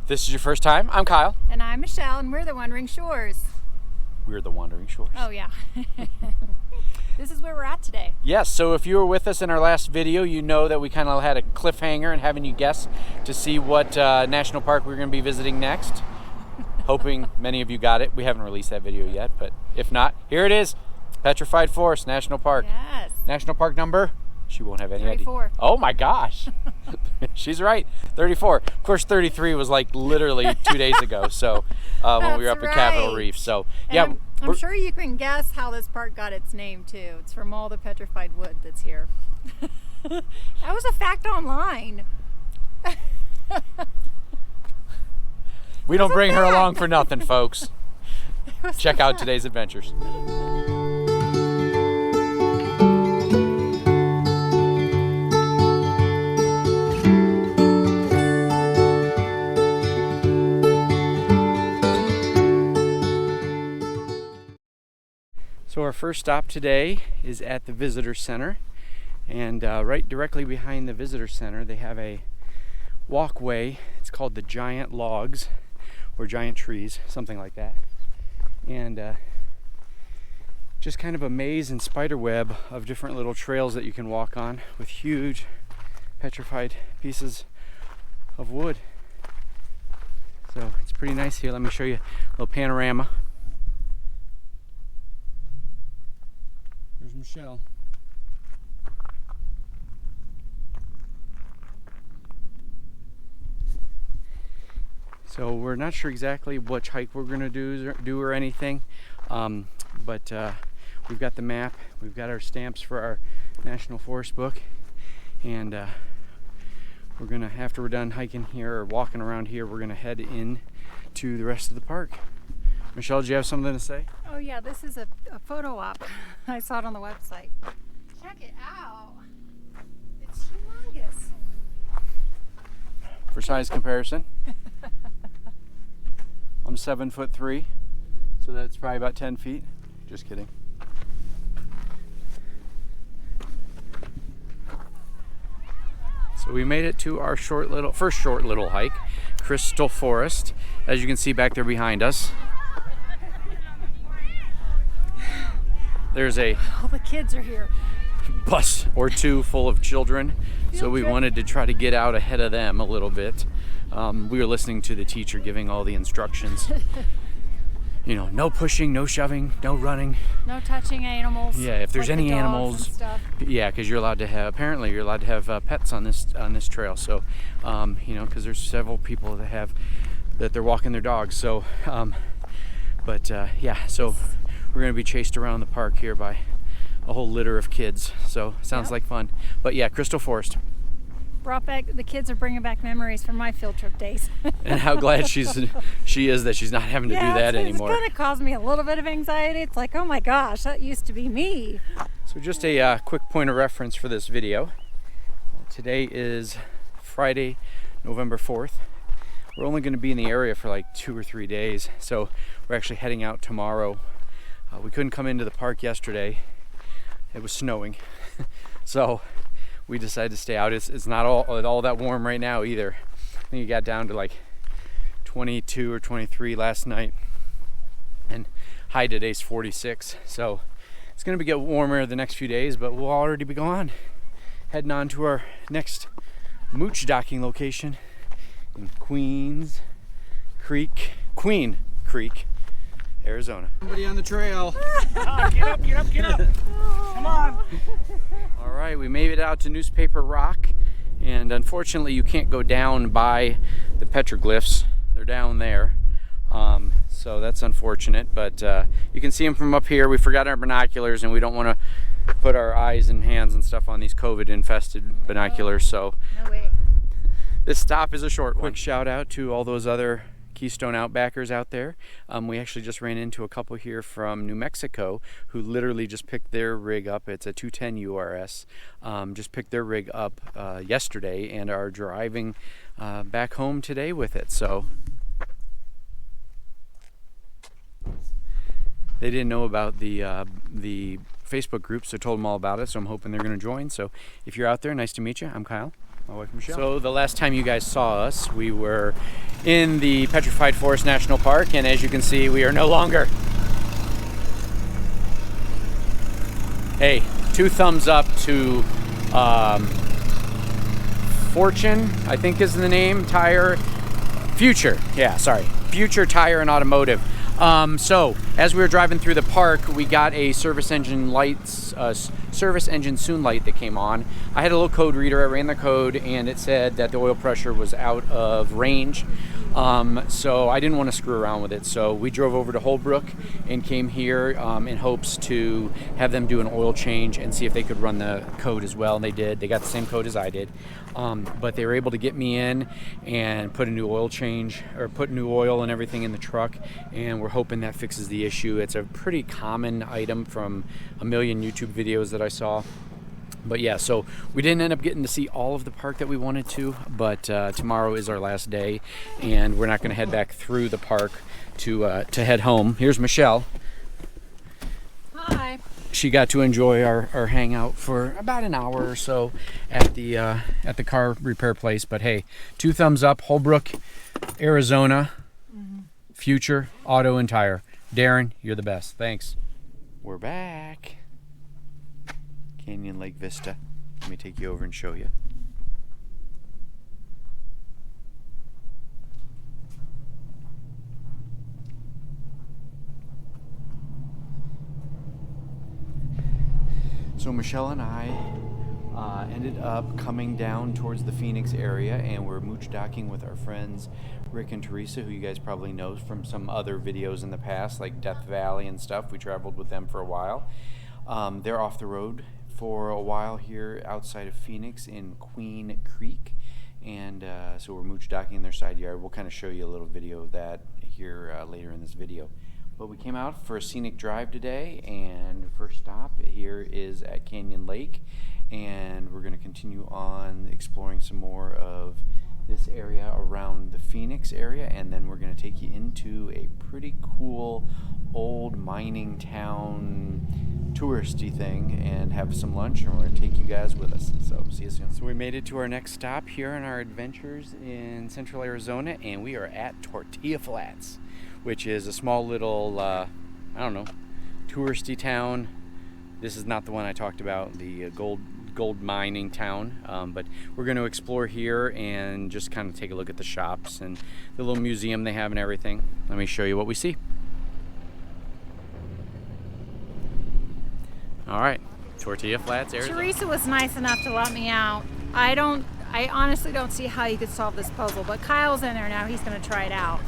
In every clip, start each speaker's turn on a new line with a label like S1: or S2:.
S1: If this is your first time, I'm Kyle.
S2: And I'm Michelle, and we're the Wandering Shores.
S1: We're the Wandering Shores.
S2: Oh, yeah. This is where we're at today.
S1: Yes, so if you were with us in our last video, you know that we kind of had a cliffhanger and having you guess to see what national park we're going to be visiting next. Hoping many of you got it. We haven't released that video yet, but if not, here it is. Petrified Forest National Park.
S2: Yes.
S1: National park number? She won't have any
S2: 34.
S1: idea. Oh my gosh. She's right. 34. Of course, 33 was like literally 2 days ago. So when we were up at Capitol Reef. So yeah.
S2: I'm sure you can guess how this park got its name too. It's from all the petrified wood that's here. That was a fact online.
S1: We don't bring her along for nothing, folks. Check out today's adventures. So our first stop today is at the visitor center, and right directly behind the visitor center they have a walkway. It's called the Giant Logs or Giant Trees, something like that, and just kind of a maze and spider web of different little trails that you can walk on with huge petrified pieces of wood. So it's pretty nice here. Let me show you a little panorama. There's Michelle. So we're not sure exactly which hike we're going to do or anything, but we've got the map, we've got our stamps for our National Forest book, and we're going to, after we're done hiking here or walking around here, we're going to head in to the rest of the park. Michelle, do you have something to say?
S2: Oh yeah, this is a photo op. I saw it on the website. Check it out. It's humongous.
S1: For size comparison, I'm 7'3", so that's probably about 10 feet. Just kidding. So we made it to our first short little hike, Crystal Forest, as you can see back there behind us. There's
S2: All the kids are here.
S1: bus or two full of children, so we wanted to try to get out ahead of them a little bit. We were listening to the teacher giving all the instructions. You know, no pushing, no shoving, no running,
S2: no touching animals.
S1: Yeah, if there's
S2: like
S1: any
S2: the dogs
S1: animals,
S2: and stuff.
S1: yeah, because you're allowed to have. Apparently, you're allowed to have pets on this trail. So, you know, because there's several people that they're walking their dogs. So, yeah, so we're going to be chased around the park here by a whole litter of kids. So sounds like fun. But yeah, Crystal Forest.
S2: The kids are bringing back memories from my field trip days.
S1: And how glad she is that she's not having to do that anymore.
S2: It's going to cause me a little bit of anxiety. It's like, oh my gosh, that used to be me.
S1: So just a quick point of reference for this video. Today is Friday, November 4th. We're only going to be in the area for like 2 or 3 days. So we're actually heading out tomorrow. We couldn't come into the park yesterday. It was snowing. So we decided to stay out. It's not all that warm right now either. I think it got down to like 22 or 23 last night, and high today's 46. So it's going to get warmer the next few days, but we'll already be gone, heading on to our next mooch docking location in Queen Creek, Arizona. Somebody on the trail. Get up. Come on. All right, we made it out to Newspaper Rock, and unfortunately you can't go down by the petroglyphs. They're down there, so that's unfortunate, but you can see them from up here. We forgot our binoculars, and we don't want to put our eyes and hands and stuff on these COVID infested binoculars, so
S2: No way.
S1: this stop is a short one. Quick shout out to all those other Keystone Outbackers out there. We actually just ran into a couple here from New Mexico who literally just picked their rig up. It's a 210 URS. Just picked their rig up yesterday and are driving back home today with it. So they didn't know about the Facebook group, so I told them all about it. So I'm hoping they're going to join. So if you're out there, nice to meet you. I'm Kyle. My wife Michelle. So the last time you guys saw us, we were in the Petrified Forest National Park, and as you can see, we are no longer. Hey, 2 thumbs up to Fortune, I think is the name, Tire, Future, yeah, sorry, Future Tire and Automotive. So as we were driving through the park, we got a service engine soon light that came on. I had a little code reader, I ran the code, and it said that the oil pressure was out of range. So I didn't want to screw around with it. So we drove over to Holbrook and came here in hopes to have them do an oil change and see if they could run the code as well. And they did. They got the same code as I did. But they were able to get me in and put a new oil change, or put new oil and everything in the truck. And we're hoping that fixes the issue. It's a pretty common item from a million YouTube videos that I saw. But yeah, so we didn't end up getting to see all of the park that we wanted to, but tomorrow is our last day, and we're not going to head back through the park to head home. Here's Michelle.
S2: Hi.
S1: She got to enjoy our hangout for about an hour or so at the car repair place. But hey, 2 thumbs up. Holbrook, Arizona, Future Auto and Tire. Darren, you're the best. Thanks. We're back. Canyon Lake Vista. Let me take you over and show you. So Michelle and I ended up coming down towards the Phoenix area, and we're mooch-docking with our friends Rick and Teresa, who you guys probably know from some other videos in the past, like Death Valley and stuff. We traveled with them for a while. They're off the road for a while here outside of Phoenix in Queen Creek, and so we're mooch-docking in their side yard. We'll kind of show you a little video of that here later in this video. But we came out for a scenic drive today, and first stop here is at Canyon Lake, and we're going to continue on exploring some more of this area around the Phoenix area, and then we're going to take you into a pretty cool old mining town touristy thing and have some lunch, and we're going to take you guys with us. So see you soon. So we made it to our next stop here in our adventures in central Arizona, and we are at Tortilla Flats, which is a small little I don't know, touristy town. This is not the one I talked about, the gold mining town, but we're going to explore here and just kind of take a look at the shops and the little museum they have and everything. Let me show you what we see. All right, Tortilla Flats, Arizona.
S2: Teresa was nice enough to let me out. I honestly don't see how you could solve this puzzle, but Kyle's in there now. He's going to try it out.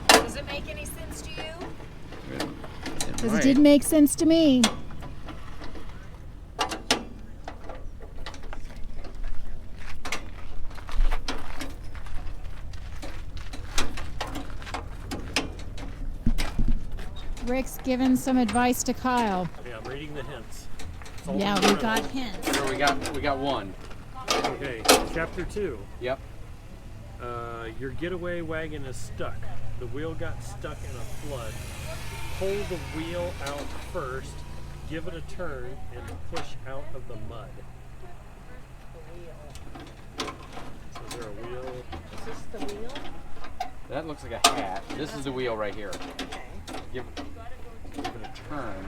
S2: Does it make any sense to you? Because it did make sense to me. Rick's giving some advice to Kyle.
S3: Yeah, I'm reading the hints.
S2: Yeah, we got hints.
S1: Sure, we got one.
S3: Okay, chapter 2.
S1: Yep.
S3: Your getaway wagon is stuck. The wheel got stuck in a flood. Pull the wheel out first, give it a turn, and push out of the mud. So is there a wheel?
S4: Is this the wheel?
S1: That looks like a hat. This is the wheel right here. Give it a turn.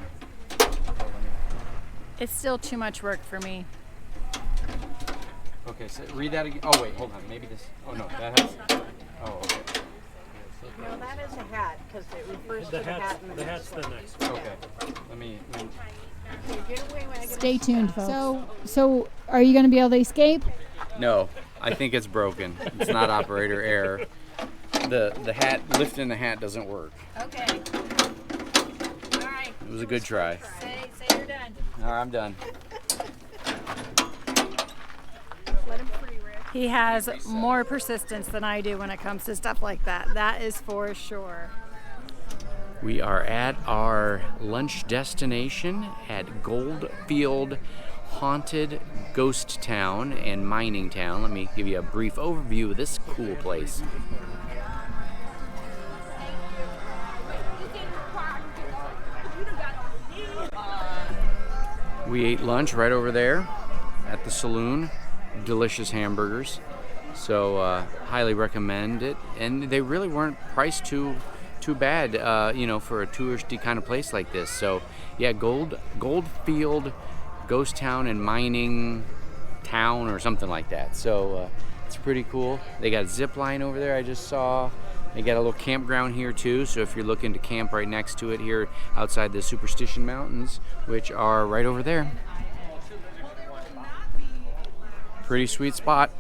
S2: It's still too much work for me.
S1: Okay, so read that again. Oh wait, hold on. Maybe this. Oh no, that has. Oh, okay.
S4: No, that is a hat because it refers
S3: The
S4: to the hat.
S3: hat's, the hat's the next one.
S1: Okay. Let me.
S4: Okay, getaway wagon.
S2: Stay tuned, folks. So are you going to be able to escape?
S1: No, I think it's broken. It's not operator error. The hat, lifting the hat doesn't work.
S2: Okay. All right.
S1: It was a good try.
S2: Say you're done.
S1: All right, I'm done.
S4: Let him free, Rick.
S2: He has more persistence than I do when it comes to stuff like that. That is for sure.
S1: We are at our lunch destination at Goldfield Haunted Ghost Town and Mining Town. Let me give you a brief overview of this cool place. We ate lunch right over there at the saloon, delicious hamburgers. So highly recommend it. And they really weren't priced too bad, you know, for a touristy kind of place like this. So yeah, Goldfield Ghost Town and Mining Town or something like that. So it's pretty cool. They got a zip line over there I just saw. They got a little campground here too, so if you're looking to camp right next to it here outside the Superstition Mountains, which are right over there. Pretty sweet spot.